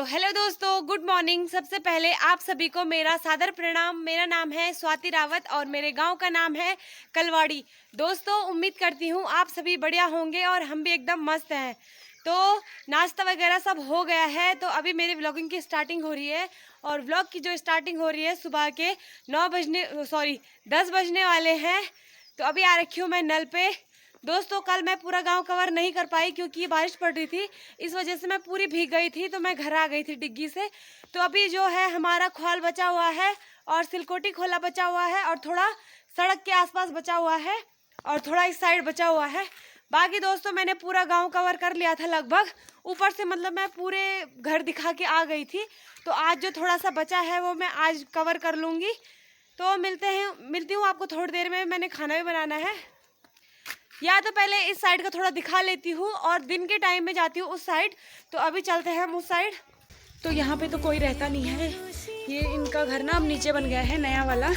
Hello दोस्तों, good morning. सबसे पहले आप सभी को मेरा सादर प्रणाम। मेरा नाम है स्वाति रावत और मेरे गांव का नाम है कलवाड़ी। दोस्तों, उम्मीद करती हूं आप सभी बढ़िया होंगे और हम भी एकदम मस्त हैं। तो नाश्ता वगैरह सब हो गया है, तो अभी मेरी व्लॉगिंग की स्टार्टिंग हो रही है। और व्लॉग की जो स्टार्टिंग हो रही है सुबह के 10 बजने वाले हैं। तो अभी आ रखी हूँ मैं नल पे। दोस्तों, कल मैं पूरा गांव कवर नहीं कर पाई क्योंकि बारिश पड़ रही थी, इस वजह से मैं पूरी भीग गई थी, तो मैं घर आ गई थी डिग्गी से। तो अभी जो है हमारा खोल बचा हुआ है और सिलकोटी खोला बचा हुआ है और थोड़ा सड़क के आसपास बचा हुआ है और थोड़ा इस साइड बचा हुआ है। बाकी दोस्तों, मैंने पूरा गांव कवर कर लिया था लगभग। ऊपर से मतलब मैं पूरे घर दिखा के आ गई थी। तो आज जो थोड़ा सा बचा है वो मैं आज कवर कर लूँगी। तो मिलती हूँ आपको थोड़ी देर में। मैंने खाना भी बनाना है। या तो पहले इस साइड का थोड़ा दिखा लेती हूँ और दिन के टाइम में जाती हूँ उस साइड। तो अभी चलते हैं हम उस साइड। तो यहाँ पे तो कोई रहता नहीं है। ये इनका घर ना अब नीचे बन गया है, नया वाला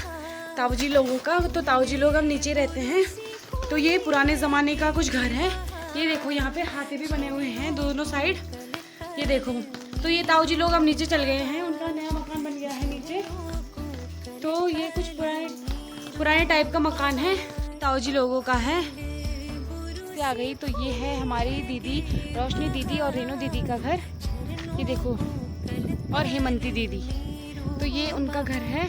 ताऊजी लोगों का। तो ताऊजी लोग अब नीचे रहते हैं। तो ये पुराने ज़माने का कुछ घर है। ये देखो, यहाँ पे हाथी भी बने हुए हैं दोनों साइड। ये देखो, तो ये ताऊजी लोग अब नीचे चल गए हैं। उनका नया मकान बन गया है नीचे। तो ये कुछ पुराने टाइप का मकान है, ताऊजी लोगों का है। आ गई। तो ये है हमारी दीदी रोशनी दीदी और रेनू दीदी का घर। ये देखो, और हेमंती दीदी, तो ये उनका घर है।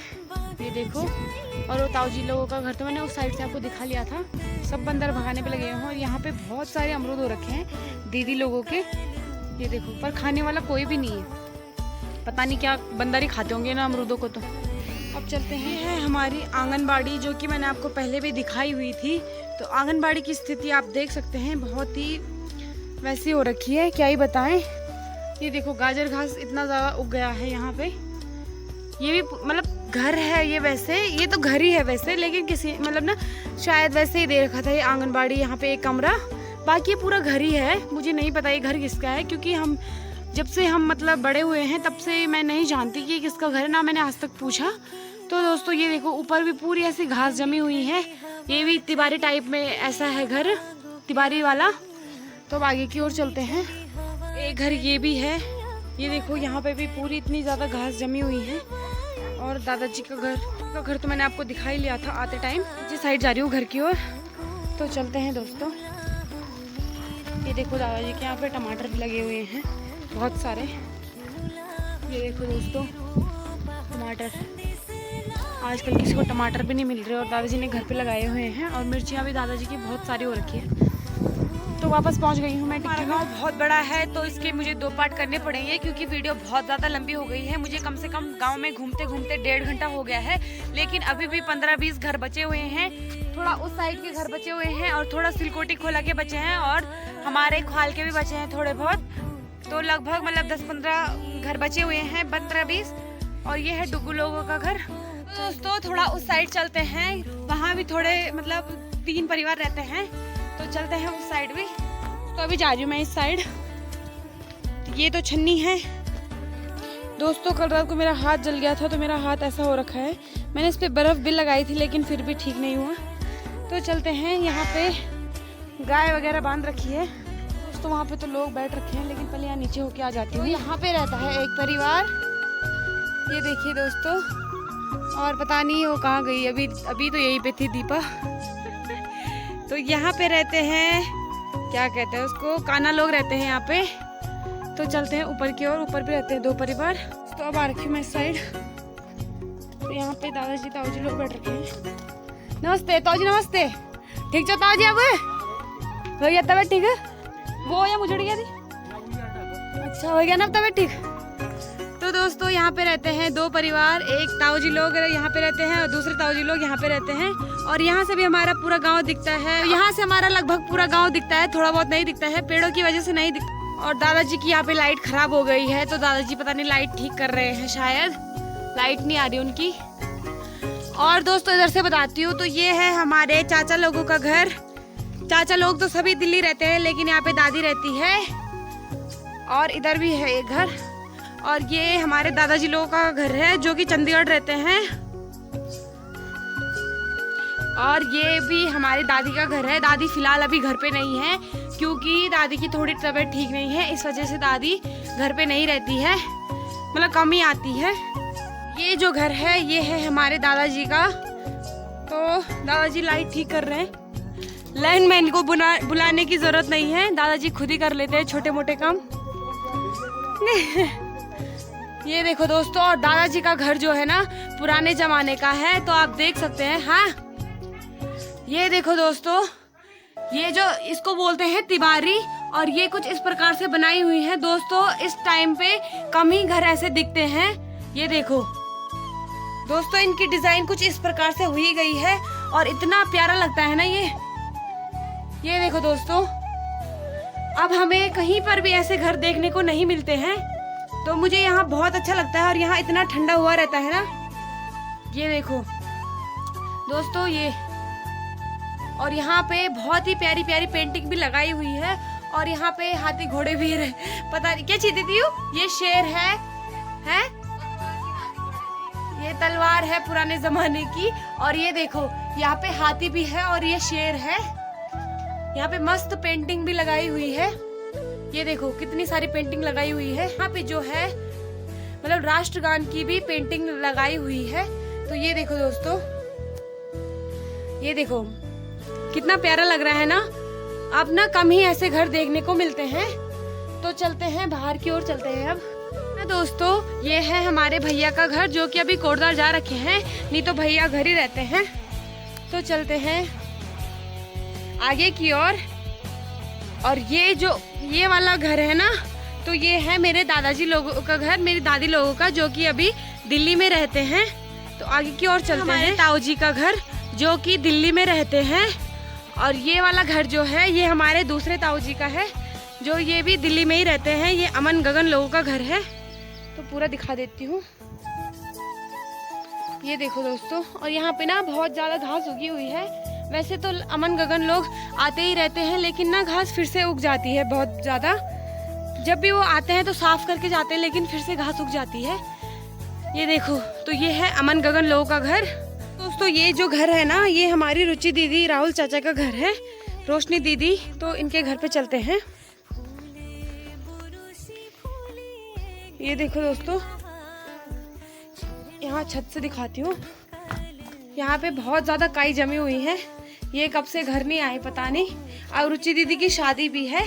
ये देखो, और वो ताऊजी लोगों का घर तो मैंने उस साइड से आपको दिखा लिया था। सब बंदर भगाने पे लगे हुए हैं और यहाँ पे बहुत सारे अमरूद हो रखे हैं दीदी लोगों के। ये देखो, पर खाने वाला कोई भी नहीं है। पता नहीं क्या बंदर ही खाते होंगे ना अमरूदों को। तो अब चलते हैं हमारी आंगनबाड़ी, जो कि मैंने आपको पहले भी दिखाई हुई थी। तो आंगनबाड़ी की स्थिति आप देख सकते हैं, बहुत ही वैसी हो रखी है, क्या ही बताएं। ये देखो, गाजर घास इतना ज़्यादा उग गया है यहाँ पे। ये भी मतलब घर है ये, वैसे ये तो घर ही है वैसे, लेकिन किसी मतलब ना शायद वैसे ही दे रखा था ये आंगनबाड़ी। यहाँ पे एक कमरा, बाकी ये पूरा घर ही है। मुझे नहीं पता ये घर किसका है, क्योंकि जब से हम मतलब बड़े हुए हैं तब से मैं नहीं जानती कि किसका घर है, ना मैंने आज तक पूछा। तो दोस्तों, ये देखो, ऊपर भी पूरी ऐसी घास जमी हुई है। ये भी तिबारी टाइप में ऐसा है घर, तिबारी वाला। तो अब आगे की ओर चलते हैं। एक घर ये भी है। ये देखो, यहाँ पे भी पूरी इतनी ज़्यादा घास जमी हुई है। और दादाजी का घर तो मैंने आपको दिखाई लिया था आते टाइम। जिस साइड जा रही हूँ घर की ओर। तो चलते हैं दोस्तों। ये देखो, दादाजी के यहाँ पे टमाटर भी लगे हुए हैं बहुत सारे। ये देखो दोस्तों, टमाटर। आजकल किसी को टमाटर भी नहीं मिल रहे और दादाजी ने घर पे लगाए हुए हैं। और मिर्चियाँ भी दादाजी की बहुत सारी हो रखी है। तो वापस पहुंच गई हूँ मैं। हमारा गाँव बहुत बड़ा है, तो इसके मुझे 2 पार्ट करने पड़ेंगे क्योंकि वीडियो बहुत ज़्यादा लंबी हो गई है। मुझे कम से कम गाँव में घूमते घूमते 1.5 घंटा हो गया है, लेकिन अभी भी 15-20 घर बचे हुए हैं। थोड़ा उस साइड के घर बचे हुए हैं और थोड़ा सिलकोटी खोला के बचे हैं और हमारे ख्वाल के भी बचे हैं थोड़े बहुत। तो लगभग मतलब 10-15 घर बचे हुए हैं, 15-20। और ये है डुगू लोगों का घर। दोस्तों, थोड़ा उस साइड चलते हैं। वहाँ भी थोड़े मतलब 3 परिवार रहते हैं, तो चलते हैं उस साइड भी। तो अभी जा रही हूँ मैं इस साइड। ये तो छन्नी है दोस्तों। कल रात को मेरा हाथ जल गया था, तो मेरा हाथ ऐसा हो रखा है। मैंने इस पर बर्फ़ भी लगाई थी, लेकिन फिर भी ठीक नहीं हुआ। तो चलते हैं। यहाँ पे गाय वगैरह बांध रखी है दोस्तों। वहाँ पे तो लोग बैठ रखे हैं, लेकिन पहले यहाँ नीचे होके आ जाती हूँ। यहाँ पे रहता है एक परिवार, ये देखिए दोस्तों। और पता नहीं वो कहाँ गई। अभी तो यहीं पे थी दीपा। तो यहाँ पे रहते हैं, क्या कहते हैं उसको, काना लोग रहते हैं यहाँ पे। तो चलते हैं ऊपर की ओर। ऊपर भी रहते हैं 2 परिवार। तो अब आ रखी हूँ मैं इस साइड। तो यहाँ पे दादाजी ताऊजी लोग बैठ रखे हैं। नमस्ते ताऊजी, नमस्ते। ठीक छो ताऊजी? अब हो गया तबियत ठीक है? वो या मुझे गया थी? अच्छा, हो गया ना तबियत ठीक? तो दोस्तों, यहाँ पे रहते हैं 2 परिवार। एक ताऊजी लोग यहाँ पे रहते हैं और दूसरे ताऊजी लोग यहाँ पे रहते हैं। और यहाँ से भी हमारा पूरा गांव दिखता है। यहाँ से हमारा लगभग पूरा गांव दिखता है, थोड़ा बहुत नहीं दिखता है, पेड़ों की वजह से नहीं दिखता। और दादाजी की यहाँ पे लाइट खराब हो गई है, तो दादाजी पता नहीं लाइट ठीक कर रहे हैं, शायद लाइट नहीं आ रही उनकी। और दोस्तों, इधर से बताती हूँ। तो ये है हमारे चाचा लोगों का घर। चाचा लोग तो सभी दिल्ली रहते हैं, लेकिन यहाँ पे दादी रहती है। और इधर भी है एक घर। और ये हमारे दादाजी लोगों का घर है, जो कि चंडीगढ़ रहते हैं। और ये भी हमारी दादी का घर है। दादी फिलहाल अभी घर पे नहीं है, क्योंकि दादी की थोड़ी तबीयत ठीक नहीं है, इस वजह से दादी घर पे नहीं रहती है। मतलब कम ही आती है। ये जो घर है ये है हमारे दादाजी का। तो दादाजी लाइट ठीक कर रहे हैं। लाइनमैन को बुलाने की जरूरत नहीं है, दादाजी खुद ही कर लेते हैं छोटे मोटे काम। ये देखो दोस्तों, और दादाजी का घर जो है ना पुराने जमाने का है, तो आप देख सकते हैं। हाँ, ये देखो दोस्तों, ये जो इसको बोलते हैं तिवारी, और ये कुछ इस प्रकार से बनाई हुई है दोस्तों। इस टाइम पे कम ही घर ऐसे दिखते हैं। ये देखो दोस्तों, इनकी डिजाइन कुछ इस प्रकार से हुई गई है और इतना प्यारा लगता है ना ये देखो दोस्तों। अब हमें कहीं पर भी ऐसे घर देखने को नहीं मिलते हैं, तो मुझे यहाँ बहुत अच्छा लगता है। और यहाँ इतना ठंडा हुआ रहता है ना। ये देखो दोस्तों, ये और यहाँ पे बहुत ही प्यारी प्यारी पेंटिंग भी लगाई हुई है। और यहाँ पे हाथी घोड़े भी पता नहीं क्या चीज थी। ये शेर है? ये तलवार है पुराने जमाने की। और ये देखो यहाँ पे हाथी भी है और ये शेर है। यहाँ पे मस्त पेंटिंग भी लगाई हुई है। ये देखो कितनी सारी पेंटिंग लगाई हुई है। यहाँ पे जो है मतलब राष्ट्रगान की भी पेंटिंग लगाई हुई है। तो ये देखो दोस्तों, ये देखो कितना प्यारा लग रहा है ना। अब ना कम ही ऐसे घर देखने को मिलते हैं। तो चलते हैं बाहर की ओर, चलते हैं अब ना दोस्तों। ये है हमारे भैया का घर, जो कि अभी कोटद्वार जा रखे हैं, नहीं तो भैया घर ही रहते हैं। तो चलते हैं आगे की ओर। और ये वाला घर है ना, तो ये है मेरे दादाजी लोगों का घर, मेरी दादी लोगों का, जो कि अभी दिल्ली में रहते हैं। तो आगे की ओर चलते हैं। ताऊ जी का घर, जो कि दिल्ली में रहते हैं। और ये वाला घर जो है ये हमारे दूसरे ताऊ जी का है, जो ये भी दिल्ली में ही रहते हैं। ये अमन गगन लोगों का घर है। तो पूरा दिखा देती हूँ। ये देखो दोस्तों, और यहाँ पे ना बहुत ज्यादा घास उगी हुई है। वैसे तो अमन गगन लोग आते ही रहते हैं, लेकिन ना घास फिर से उग जाती है बहुत ज्यादा। जब भी वो आते हैं तो साफ करके जाते हैं, लेकिन फिर से घास उग जाती है। ये देखो, तो ये है अमन गगन लोगों का घर। दोस्तों ये जो घर है ना, ये हमारी रुचि दीदी राहुल चाचा का घर है, रोशनी दीदी। तो इनके घर पे चलते हैं। ये देखो दोस्तों, यहाँ छत से दिखाती हूँ। यहाँ पे बहुत ज्यादा काई जमी हुई है। ये कब से घर नहीं आए पता नहीं। अब रुचि दीदी की शादी भी है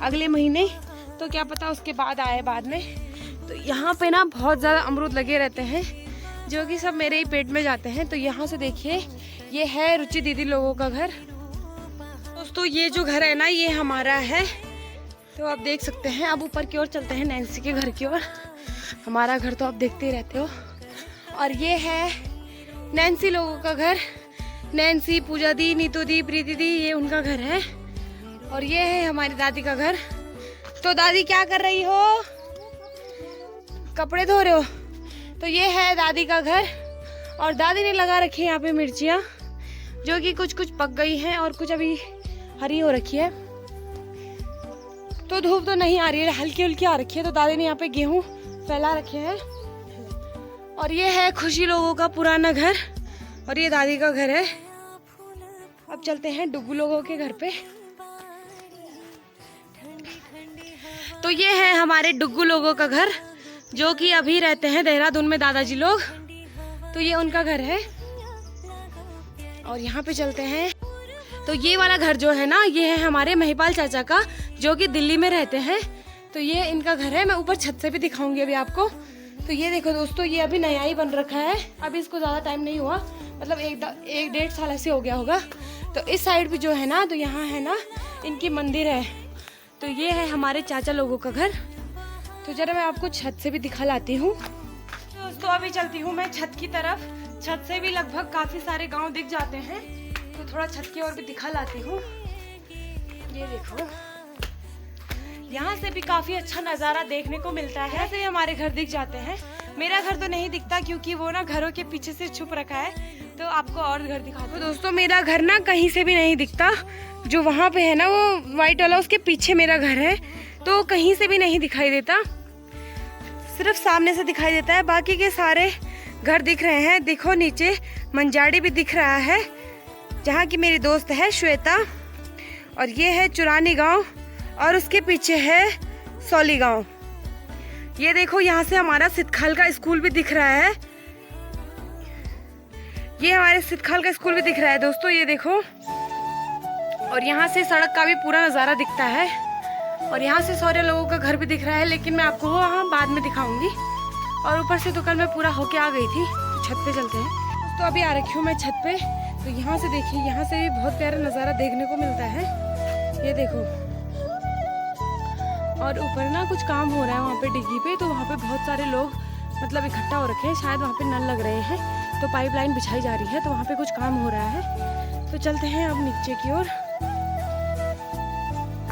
अगले महीने, तो क्या पता उसके बाद आए बाद में। तो यहाँ पे ना बहुत ज्यादा अमरूद लगे रहते हैं, जो कि सब मेरे ही पेट में जाते हैं। तो यहाँ से देखिए, ये है रुचि दीदी लोगों का घर। दोस्तों ये जो घर है ना, ये हमारा है। तो आप देख सकते हैं। अब ऊपर की ओर चलते हैं, नैन्सी के घर की ओर। हमारा घर तो आप देखते ही रहते हो। और ये है नैन्सी लोगों का घर। नैन्सी, पूजा दी, नीतू दी, प्रीति दी, ये उनका घर है। और ये है हमारी दादी का घर। तो दादी क्या कर रही हो? कपड़े धो रहे हो? तो ये है दादी का घर। और दादी ने लगा रखी है यहाँ पे मिर्चियाँ, जो कि कुछ कुछ पक गई हैं और कुछ अभी हरी हो रखी है। तो धूप तो नहीं आ रही है, हल्की हल्की आ रखी है। तो दादी ने यहाँ पे गेहूं फैला रखे हैं। और ये है खुशी लोगों का पुराना घर, और ये दादी का घर है। अब चलते हैं डुग्गू लोगों के घर पे। तो ये है हमारे डुग्गू लोगों का घर, जो कि अभी रहते हैं देहरादून में दादाजी लोग। तो ये उनका घर है। और यहाँ पे चलते हैं। तो ये वाला घर जो है ना, ये है हमारे महिपाल चाचा का, जो कि दिल्ली में रहते हैं। तो ये इनका घर है। मैं ऊपर छत से भी दिखाऊंगी अभी आपको। तो ये देखो दोस्तों, ये अभी नया ही बन रखा है। अभी इसको ज़्यादा टाइम नहीं हुआ, मतलब एक डेढ़ साल ऐसे हो गया होगा। तो इस साइड भी जो है ना, तो यहाँ है ना इनकी मंदिर है। तो ये है हमारे चाचा लोगों का घर। तो जरा मैं आपको छत से भी दिखा लाती हूँ। दोस्तों अभी चलती हूँ मैं छत की तरफ। छत से भी लगभग काफ़ी सारे गाँव दिख जाते हैं। तो थोड़ा छत की ओर भी दिखा लाती हूँ। ये देखो, यहाँ से भी काफी अच्छा नज़ारा देखने को मिलता है। ऐसे ही हमारे घर दिख जाते हैं। मेरा घर तो नहीं दिखता, क्योंकि वो ना घरों के पीछे से छुप रखा है। तो आपको और घर दिखा दूँ। दोस्तों मेरा घर ना कहीं से भी नहीं दिखता। जो वहाँ पे है ना वो वाइट वाला, उसके पीछे मेरा घर है। तो कहीं से भी नहीं दिखाई देता, सिर्फ सामने से दिखाई देता है। बाकी के सारे घर दिख रहे हैं। देखो नीचे मंजाड़ी भी दिख रहा है, जहाँ की मेरी दोस्त है श्वेता। और ये है चुरानी गांव, और उसके पीछे है सौली गांव। ये देखो यहाँ से हमारा सितखाल का स्कूल भी दिख रहा है। ये हमारे सितखाल का स्कूल भी दिख रहा है दोस्तों, ये देखो। और यहाँ से सड़क का भी पूरा नज़ारा दिखता है और यहाँ से सारे लोगों का घर भी दिख रहा है, लेकिन मैं आपको वहाँ बाद में दिखाऊंगी। और ऊपर से तो कल मैं पूरा होके आ गई थी। तो छत पे चलते हैं। तो अभी आ रखी हूँ मैं छत पे। तो यहाँ से देखिए, यहाँ से भी बहुत प्यारा नज़ारा देखने को मिलता है, ये देखो। और ऊपर ना कुछ काम हो रहा है वहाँ पे डिग्गी पे, तो वहाँ पे बहुत सारे लोग मतलब इकट्ठा हो रखे हैं। शायद वहाँ पे नल लग रहे हैं, तो पाइपलाइन बिछाई जा रही है, तो वहाँ पे कुछ काम हो रहा है। तो चलते हैं अब नीचे की ओर।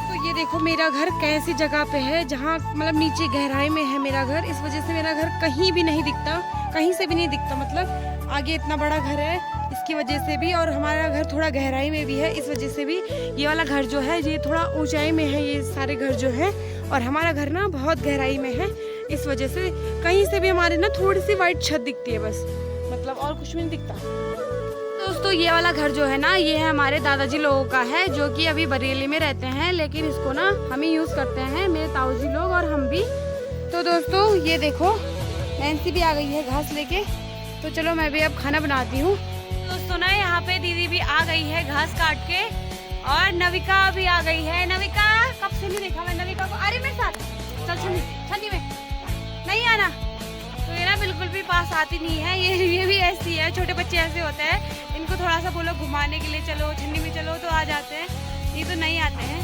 तो ये देखो मेरा घर कैसी जगह पे है, जहाँ मतलब नीचे गहराई में है मेरा घर। इस वजह से मेरा घर कहीं भी नहीं दिखता, कहीं से भी नहीं दिखता। मतलब आगे इतना बड़ा घर है इसकी वजह से भी, और हमारा घर थोड़ा गहराई में भी है इस वजह से भी। ये वाला घर जो है ये थोड़ा ऊंचाई में है, ये सारे घर जो है, और हमारा घर ना बहुत गहराई में है। इस वजह से कहीं से भी हमारे ना थोड़ी सी वाइट छत दिखती है बस, मतलब और कुछ भी नहीं दिखता। दोस्तों ये वाला घर जो है ना, ये है हमारे दादाजी लोगों का है, जो कि अभी बरेली में रहते हैं, लेकिन इसको ना हम ही यूज़ करते हैं, मेरे ताऊजी लोग और हम भी। तो दोस्तों ये देखो नैन्सी भी आ गई है घास लेके। तो चलो मैं भी अब खाना बनाती हूँ। दोस्तों ना यहाँ पे दीदी भी आ गई है घास काट के, और नविका भी आ गई है। नविका कब से नहीं देखा मैं नविका को। अरे मेरे साथ चल छन्नी में नहीं आना। तो ये ना बिल्कुल भी पास आती नहीं है, ये भी ऐसी है। छोटे बच्चे ऐसे होते हैं, इनको थोड़ा सा बोलो घुमाने के लिए चलो, छन्नी में चलो, तो आ जाते हैं। ये तो नहीं आते हैं।